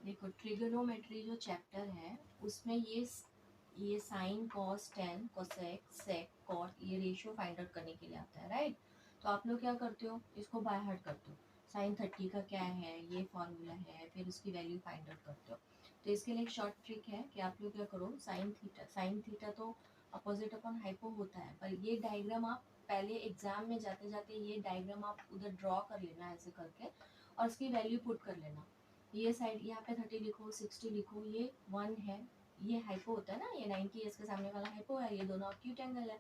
देखो ट्रिगोनोमेट्री जो चैप्टर है उसमें ये sine cos tan cosec sec cot ये रेशियो फाइंड आउट करने के लिए आता है, राइट। तो आप लोग क्या करते हो, इसको बाय हार्ट करते हो। साइन 30 का क्या है, ये फॉर्मूला है, फिर उसकी वैल्यू फाइंड आउट करते हो। तो इसके लिए एक शॉर्ट ट्रिक है कि आप लोग क्या करो, साइन थीटा तो अपोजिट अपॉन हाइपो होता है, पर ये डायग्राम आप पहले एग्जाम में जाते जाते ये डायग्राम आप उधर ड्रॉ कर लेना ऐसे करके, और उसकी वैल्यू पुट कर लेना। ये साइड यहाँ पे 30 लिखो, 60 लिखो, ये 1 है, ये हाइपो होता है ना, ये 90 इसके सामने वाला हाइपो है, ये दोनों एक्यूट एंगल है।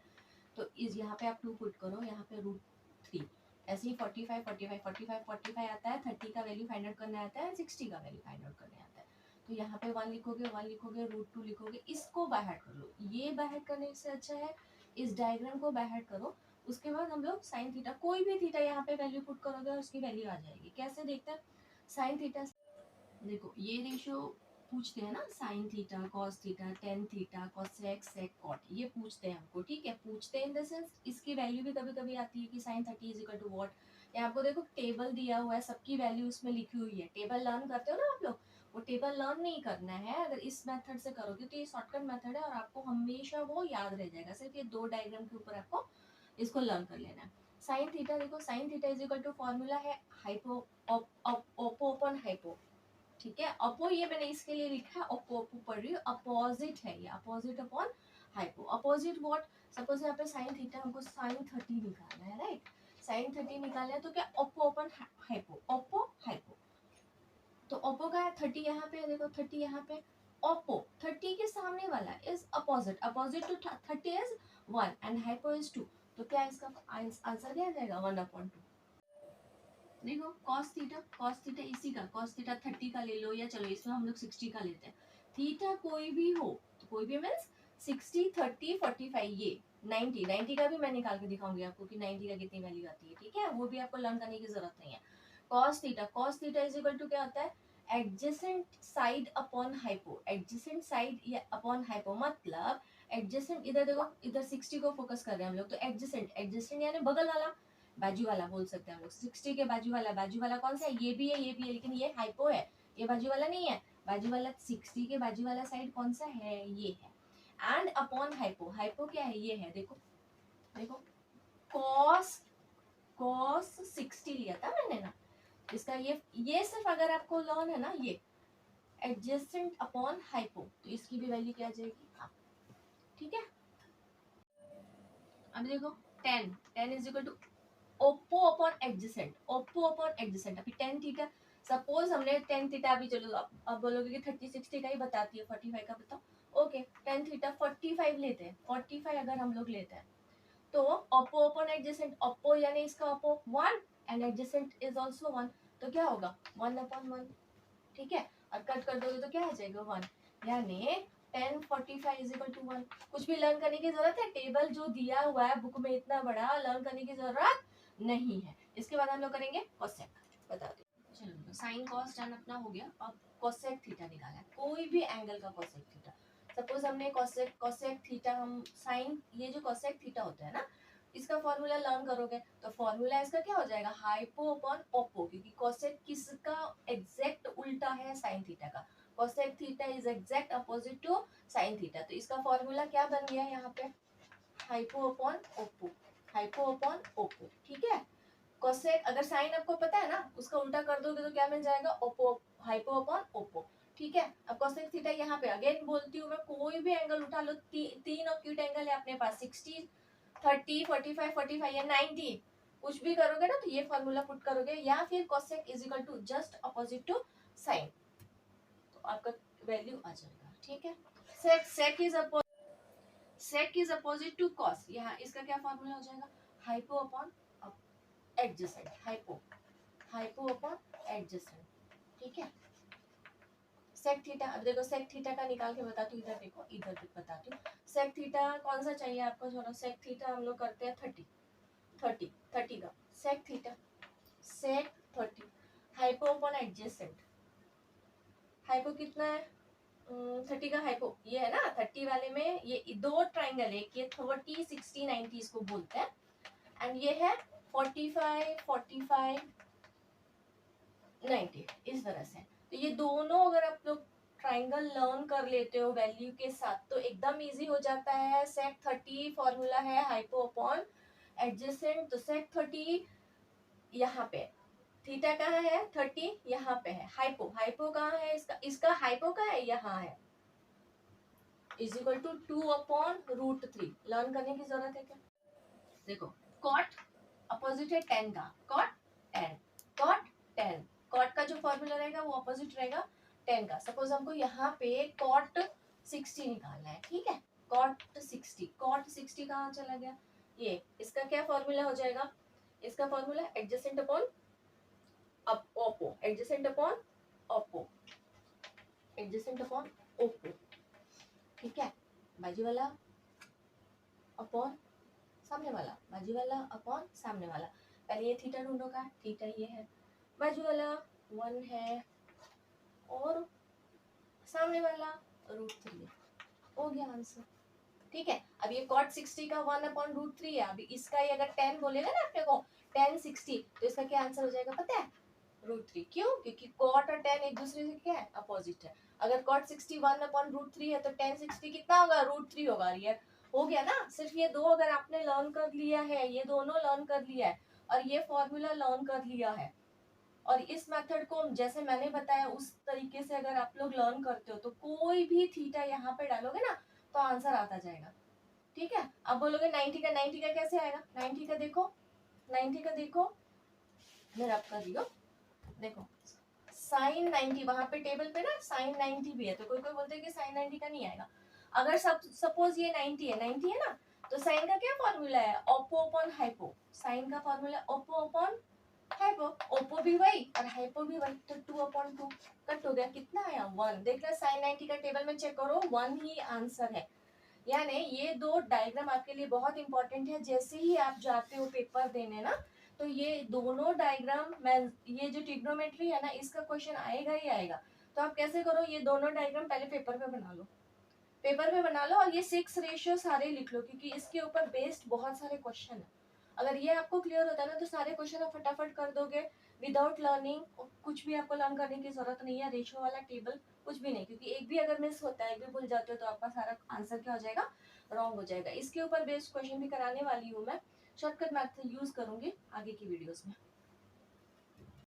तो इस यहाँ पे आप 2 पुट करो, यहाँ पे √3। ऐसे ही 45 45 45 45 आता है, 30 का वैल्यू फाइंड आउट करने आता है, 60 का वैल्यू फाइंड आउट करने आता है। तो यहाँ पे 1 लिखोगे, 1 लिखोगे, √2 लिखोगे, इसको बाय हार्ट कर लो। ये बाय हार्ट करने से अच्छा है इस डायग्राम को बाय हार्ट करो। उसके बाद हम लोग साइन थीटा, कोई भी थीटा यहाँ पे वैल्यू पुट करोगे और उसकी वैल्यू आ जाएगी। कैसे देखते हैं साइन थीटा, देखो ये रेशियो पूछते हैं ना, sine theta cos theta tan theta cosec sec cot, ये पूछते हैं हमको, ठीक है। पूछते हैं इन द सेंस इसकी वैल्यू भी कभी कभी आती है कि sine 30 is equal to what. यहाँ आपको देखो टेबल दिया हुआ है, सबकी वैल्यू उसमें लिखी हुई है। टेबल लर्न करते हो ना आप लोग, वो टेबल लर्न नहीं करना है। अगर इस मेथड से करोगे तो ये शॉर्टकट मेथड है और आपको हमेशा वो याद रह जाएगा। सिर्फ ये 2 डायग्राम के ऊपर आपको इसको लर्न कर लेना है। साइन थीटा देखो, sine theta is equal to formula है हाइपो ओपो अपॉन हाइपो, ठीक है। अपो ये मैंने इसके लिए लिखा है, अपो अपो पढ़ रही हूँ, अपोजिट है ये, opposite upon hypo. Opposite what, suppose यहाँ पे साइन थीटा हमको साइन 30 निकालना है, राइट। साइन 30 निकालना है तो क्या, Oppo upon hypo, Oppo hypo. तो ओपो का है 30 यहाँ पे, देखो 30 यहाँ पे, ओपो 30 के सामने वाला is opposite, opposite to 30 is 1 and hypo is 2। तो क्या इसका आंसर क्या आ जाएगा, 1/2। देखो कॉस थीटा इसी का, कॉस थीटा 30 का ले लो, या चलो इसमें हम लोग 60 का लेते हैं। थीटा कोई भी हो, तो कोई भी मीन्स 60 30 45, ये 90 का भी मैं निकाल के दिखाऊंगी आपको कि 90 का कितनी वैल्यू आती है, ठीक है। वो भी आपको लर्न करने की जरूरत नहीं है। Cos theta is equal to क्या होता है, adjacent side upon hypo, adjacent side या अपॉन हाइपो, मतलब एडजेसेंट, इधर देखो, इधर 60 को फोकस कर रहे हैं हम लोग, तो एडजेसेंट यानी बगल वाला, बाजू वाला बोल सकते हैं हम लोग। 60 के बाजू वाला कौन सा है, ये भी है, ये भी है, लेकिन ये हाइपो है, ये बाजू वाला नहीं है। बाजू वाला 60 के बाजू वाला साइड कौन सा है, ये है। एंड अपॉन हाइपो, हाइपो क्या है, ये है, देखो देखो, कॉस कॉस 60 लिया था मैंने ना, इसका ये सिर्फ अगर आपको लर्न है ना, ये एडजेसेंट अपॉन हाइपो, तो इसकी भी वैल्यू क्या आ जाएगी, हाँ, ठीक है। अब देखो 10 is equal to oppo upon adjacent, oppo upon adjacent. अभी टेन थीटा, सपोज हमने टेन थीटा, अभी चलो अब बोलोगे कि 30 60 का ही बताती है, 45 का बताओ, ओके। टेन थीटा 45 लेते हैं, 45 अगर हम लोग लेते हैं तो ओप्पो अपॉन एडजेसेंट, ओप्पो यानी इसका Oppo 1 and adjacent is also 1, तो क्या होगा 1/1, ठीक है। और कट कर दोगे तो क्या आ जाएगा 1, यानी 10 45 इज इक्वल टू 1। कुछ भी लर्न करने की जरूरत है, टेबल जो दिया हुआ है बुक में इतना बड़ा, लर्न करने की जरूरत नहीं है। इसके बाद हम लोग करेंगे कोसेक, बता दो। चलो साइन कॉस टैन अपना हो गया, अब कोसेक थीटा निकालना है, कोई भी एंगल का कोसेक थीटा। सपोज हमने कोसेक थीटा, हम साइन, ये जो कोसेक थीटा होता है ना, इसका फॉर्मूला लर्न करोगे तो फॉर्मूला इसका क्या हो जाएगा, हाइपो अपॉन ओपो, क्योंकि कोसेक किसका एग्जैक्ट उल्टा है, साइन थीटा का। Cosec theta is exact opposite to sine theta, तो इसका फॉर्मूला क्या बन गया यहाँ पे, hypo upon oppo, hypo upon oppo, ठीक है। कोसेक, अगर साइन आपको पता है ना, उसका उल्टा कर दोगे तो क्या मिल जाएगा, ओपो, हाइपो अपॉन ओपो, ठीक है। अब कोसेक थीटा यहाँ पे अगेन बोलती हूँ मैं, कोई भी एंगल उठा लो, तीन एक्यूट एंगल है अपने पास, 60 30 45 45 या 90, कुछ भी करोगे ना तो ये फॉर्मूला पुट करोगे, या फिर cosec is equal to just opposite to sine, तो आपका वैल्यू आ जाएगा, ठीक है। Sec is opposite to cos, यहाँ इसका क्या फॉर्मूला हो जाएगा, hypo upon adjacent, hypo upon adjacent, ठीक है। सेक थीटा, अब देखो सेक थीटा का निकाल के बताती हूँ, इधर देखो, इधर बताती हूँ। सेक थीटा कौन सा चाहिए आपको, चलो सेक थीटा हम लोग करते हैं 30 का सेक थीटा, सेक 30 हाइपो अपॉन एडजेसेंट, हाइपो कितना है, 30 का हाइपो ये है ना, 30 वाले में ये दो ट्राइंगल है, ये 30 60 90 इसको बोलते हैं, एंड ये है 45 45 90, इस तरह से। तो ये दोनों अगर आप लोग ट्राइंगल लर्न कर लेते हो वैल्यू के साथ तो एकदम इजी हो जाता है। सेक 30 फॉर्मूला है हाइपो अपॉन एडजेसेंट, तो सेक 30 यहाँ पे, थीटा कहाँ है 30 यहाँ पे है, हाइपो हाइपो कहाँ है इसका, इसका हाइपो कहाँ है यहाँ है, इज इक्वल टू 2/√3। लर्न करने की जरूरत है क्या? देखो कॉट अपोजिट है टेन का, cot tan, cot tan, cot का जो फॉर्मूला रहेगा वो अपोजिट रहेगा टेन का। सपोज हमको यहाँ पे कॉट 60 निकालना है, ठीक है, कॉट 60, कॉट 60 कहाँ चला गया, ये इसका क्या फॉर्मूला हो जाएगा, इसका formula adjacent upon Oppo, adjacent upon Oppo, adjacent upon oppo, ठीक है, बाजू वाला अपॉन सामने वाला, बाजू वाला अपॉन सामने वाला। पहले ये थीटा ढूंढो का, थीटा ये है, बाजू वाला 1 है और सामने वाला √3 हो गया आंसर, ठीक है। अब ये cot 60 का 1/√3 है, अभी इसका ये अगर 10 बोलेगा ना अपने को 10 60 तो इसका क्या आंसर हो जाएगा पता है, √3। क्यों? क्योंकि cot और tan एक दूसरे से क्या है, अपोजिट है। अगर cot 60 1/√3 है तो tan 60 कितना होगा, √3 होगा। ये हो गया ना, सिर्फ ये दो अगर आपने लर्न कर लिया है, ये दोनों लर्न कर लिया है और ये फॉर्मूला लर्न कर लिया है और इस मेथड को जैसे मैंने बताया उस तरीके से अगर आप लोग लर्न करते हो तो कोई भी थीटा यहाँ पे डालोगे ना तो आंसर आता जाएगा, ठीक है। अब बोलोगे 90 का, 90 का कैसे आएगा, 90 का देखो, 90 का देखो, मैं रब कर दियो, देखो साइन 90 वहां पे टेबल पे ना साइन 90 भी है, तो कोई कोई बोलते हैं कि साइन 90 का नहीं आएगा। अगर सब सपोज ये 90 है, 90 है ना, तो साइन का क्या फॉर्मूला है, ओपो अपॉन हाइपो, साइन का formula Oppo upon hypo, Oppo भी वही और हाइपो भी वही, तो 2/2 कट हो गया, कितना आया 1। देख रहे साइन 90 का टेबल में चेक करो 1 ही आंसर है। यानी ये दो डायग्राम आपके लिए बहुत इंपॉर्टेंट है, जैसे ही आप जाते हो पेपर देने ना तो ये दोनों डायग्राम, मैं ये जो ट्रिग्नोमेट्री है ना इसका क्वेश्चन आएगा ही आएगा। तो आप कैसे करो, ये दोनों डायग्राम पहले पेपर पे बना लो, पेपर पे बना लो और ये 6 रेशियो सारे लिख लो क्योंकि इसके ऊपर बेस्ड बहुत सारे क्वेश्चन है। अगर ये आपको क्लियर होता है ना तो सारे क्वेश्चन आप फटाफट कर दोगे विदाउट लर्निंग, कुछ भी आपको लर्न करने की जरूरत नहीं है, रेशियो वाला टेबल कुछ भी नहीं, क्योंकि एक भी अगर मिस होता है, एक भी भूल जाते हो तो आपका सारा आंसर क्या हो जाएगा, रॉन्ग हो जाएगा। इसके ऊपर बेस्ड क्वेश्चन भी कराने वाली हूँ मैं, शॉर्टकट मैथड यूज करूंगी आगे की वीडियोस में।